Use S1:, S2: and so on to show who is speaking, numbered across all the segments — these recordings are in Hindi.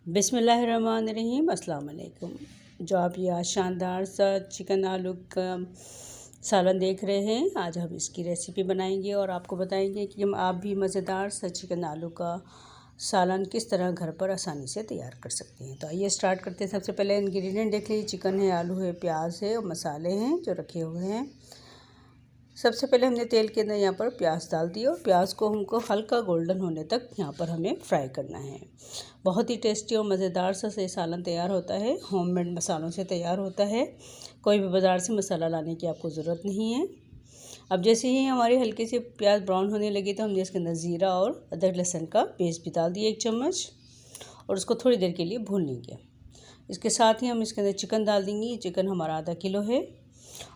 S1: बिस्मिल्लाहिर्रहमानिर्रहीम, अस्सलाम वालेकुम। जो आप ये आज शानदार सा चिकन आलू का सालन देख रहे हैं, आज हम इसकी रेसिपी बनाएंगे और आपको बताएंगे कि आप भी मज़ेदार सा चिकन आलू का सालन किस तरह घर पर आसानी से तैयार कर सकते हैं। तो आइए स्टार्ट करते हैं। सबसे पहले इंग्रेडिएंट देख लीजिए। चिकन है, आलू है, प्याज है और मसाले हैं जो रखे हुए हैं। सबसे पहले हमने तेल के अंदर यहाँ पर प्याज डाल दिया और प्याज को हमको हल्का गोल्डन होने तक यहाँ पर हमें फ्राई करना है। बहुत ही टेस्टी और मज़ेदार सा ये सालन तैयार होता है। होममेड मसालों से तैयार होता है। कोई भी बाज़ार से मसाला लाने की आपको ज़रूरत नहीं है। अब जैसे ही हमारी हल्की सी प्याज ब्राउन होने लगी तो हमने इसके अंदर ज़ीरा और अदरक लहसुन का पेस्ट भी डाल दिया 1 चम्मच और उसको थोड़ी देर के लिए भून लेंगे। इसके साथ ही हम इसके अंदर चिकन डाल देंगे। ये चिकन हमारा आधा किलो है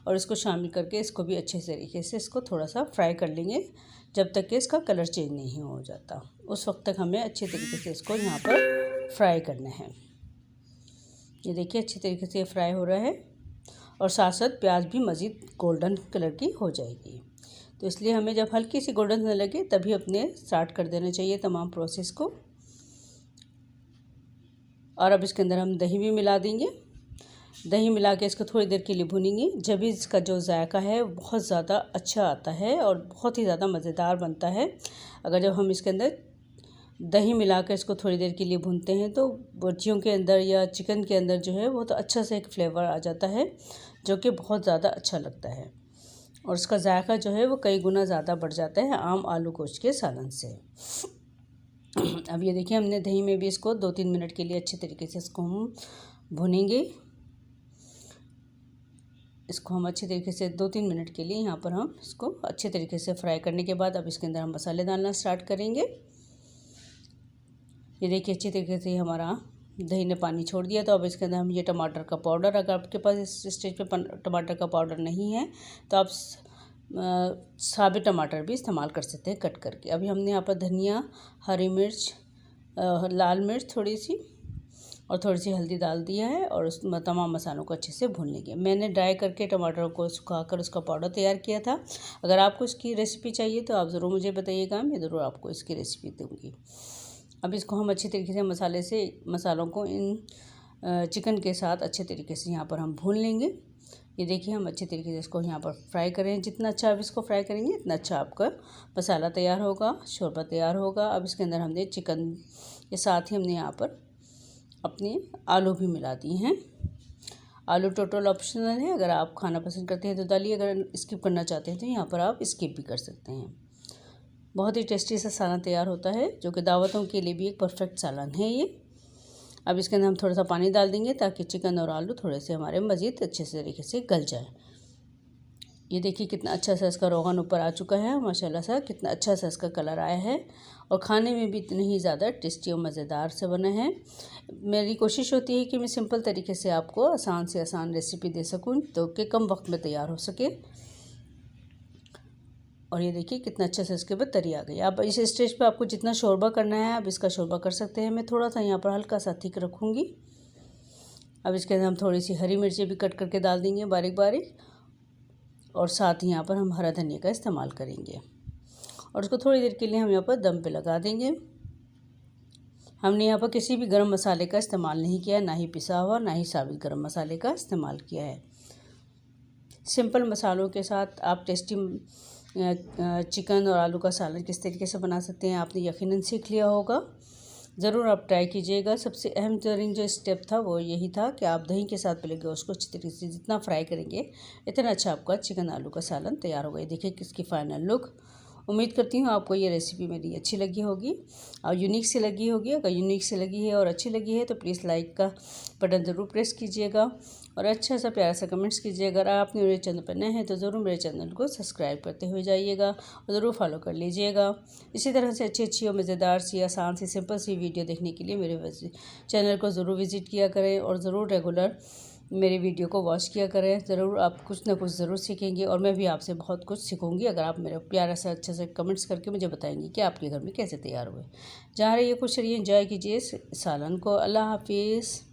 S1: और इसको शामिल करके इसको भी अच्छे तरीके से इसको थोड़ा सा फ्राई कर लेंगे जब तक कि इसका कलर चेंज नहीं हो जाता। उस वक्त तक हमें अच्छे तरीके से इसको यहाँ पर फ्राई करना है। ये देखिए अच्छे तरीके से फ्राई हो रहा है और साथ साथ प्याज भी मज़ीद गोल्डन कलर की हो जाएगी। तो इसलिए हमें जब हल्की सी गोल्डन होने लगे तभी अपने स्टार्ट कर देना चाहिए तमाम प्रोसेस को। और अब इसके अंदर हम दही भी मिला देंगे। दही मिला के इसको थोड़ी देर के लिए भूनेंगे। जब इसका जो जायका है बहुत ज़्यादा अच्छा आता है और बहुत ही ज़्यादा मज़ेदार बनता है। अगर जब हम इसके अंदर दही मिला कर इसको थोड़ी देर के लिए भूनते हैं तो बोटियों के अंदर या चिकन के अंदर जो है बहुत अच्छा सा एक फ्लेवर आ जाता है जो कि बहुत ज़्यादा अच्छा लगता है और उसका जायका जो है वो कई गुना ज़्यादा बढ़ जाता है आम आलू गोश्त के सालन से। अब ये देखिए हमने दही में भी इसको 2-3 मिनट के लिए अच्छे तरीके से इसको हम भूनेंगे। इसको हम अच्छे तरीके से 2-3 मिनट के लिए यहाँ पर हम इसको अच्छे तरीके से फ्राई करने के बाद अब इसके अंदर हम मसाले डालना स्टार्ट करेंगे। ये देखिए अच्छे तरीके से हमारा दही ने पानी छोड़ दिया। तो अब इसके अंदर हम ये टमाटर का पाउडर, अगर आपके पास इस स्टेज पे टमाटर का पाउडर नहीं है तो आप साबुत टमाटर भी इस्तेमाल कर सकते हैं कट करके। अभी हमने यहाँ पर धनिया, हरी मिर्च, लाल मिर्च थोड़ी सी और थोड़ी सी हल्दी डाल दिया है और उस तमाम मसालों को अच्छे से भून लेंगे। मैंने ड्राई करके टमाटर को सुखाकर उसका पाउडर तैयार किया था। अगर आपको इसकी रेसिपी चाहिए तो आप ज़रूर मुझे बताइएगा, मैं ज़रूर आपको इसकी रेसिपी दूँगी। अब इसको हम अच्छे तरीके से मसालों को इन चिकन के साथ अच्छे तरीके से यहाँ पर हम भून लेंगे। ये देखिए हम अच्छे तरीके से इसको यहाँ पर फ्राई करें। जितना अच्छा आप इसको फ्राई करेंगे इतना अच्छा आपका मसाला तैयार होगा, शोरबा तैयार होगा। अब इसके अंदर हमने चिकन के साथ ही हमने यहाँ पर अपने आलू भी मिला दिए हैं। आलू टोटल ऑप्शनल है, अगर आप खाना पसंद करते हैं तो डालिए, अगर स्किप करना चाहते हैं तो यहाँ पर आप स्किप भी कर सकते हैं। बहुत ही टेस्टी सा सालन तैयार होता है जो कि दावतों के लिए भी एक परफेक्ट सालन है ये। अब इसके अंदर हम थोड़ा सा पानी डाल देंगे ताकि चिकन और आलू थोड़े से हमारे मज़ीद अच्छे से तरीके से गल जाए। ये देखिए कितना अच्छा सा इसका रोगन ऊपर आ चुका है माशाल्लाह सा, कितना अच्छा सा इसका कलर आया है और खाने में भी इतनी ही ज़्यादा टेस्टी और मज़ेदार से बना है। मेरी कोशिश होती है कि मैं सिंपल तरीके से आपको आसान से आसान रेसिपी दे सकूं तो कि कम वक्त में तैयार हो सके। और ये देखिए कितना अच्छा सा इसके ऊपर तरी आ गई। अब इस स्टेज पे आपको जितना शोरबा करना है आप इसका शोरबा कर सकते हैं। मैं थोड़ा सा यहाँ पर हल्का सा थिक रखूँगी। अब इसके अंदर हम थोड़ी सी हरी मिर्ची भी कट करके डाल देंगे बारीक बारीक और साथ ही यहाँ पर हम हरा धनिया का इस्तेमाल करेंगे और उसको थोड़ी देर के लिए हम यहाँ पर दम पे लगा देंगे। हमने यहाँ पर किसी भी गरम मसाले का इस्तेमाल नहीं किया, ना ही पिसा हुआ ना ही साबुत गरम मसाले का इस्तेमाल किया है। सिंपल मसालों के साथ आप टेस्टी चिकन और आलू का सालन किस तरीके से बना सकते हैं आपने यकीनन सीख लिया होगा। ज़रूर आप ट्राई कीजिएगा। सबसे अहम तरीन जो स्टेप था वो यही था कि आप दही के साथ पहले गोश्त को अच्छी तरीके से जितना फ्राई करेंगे इतना अच्छा आपका चिकन आलू का सालन तैयार होगा। देखिए किसकी फ़ाइनल लुक। उम्मीद करती हूँ आपको ये रेसिपी मेरी अच्छी लगी होगी और यूनिक से लगी होगी। अगर यूनिक से लगी है और अच्छी लगी है तो प्लीज़ लाइक का बटन ज़रूर प्रेस कीजिएगा और अच्छा सा प्यारा सा कमेंट्स कीजिए। अगर आपने मेरे चैनल पर नए हैं तो ज़रूर मेरे चैनल को सब्सक्राइब करते हुए जाइएगा और ज़रूर फॉलो कर लीजिएगा। इसी तरह से अच्छी और मज़ेदार सी, आसान सी, सिंपल सी वीडियो देखने के लिए मेरे चैनल को ज़रूर विज़िट किया करें और ज़रूर रेगुलर मेरे वीडियो को वॉच किया करें। ज़रूर आप कुछ ना कुछ ज़रूर सीखेंगे और मैं भी आपसे बहुत कुछ सीखूंगी अगर आप मेरा प्यारा सा अच्छा से कमेंट्स करके मुझे बताएंगे कि आपके घर में कैसे तैयार हुए। जहाँ रहिए खुश रहिए, एंजॉय कीजिए सालन को। अल्लाह हाफिज़।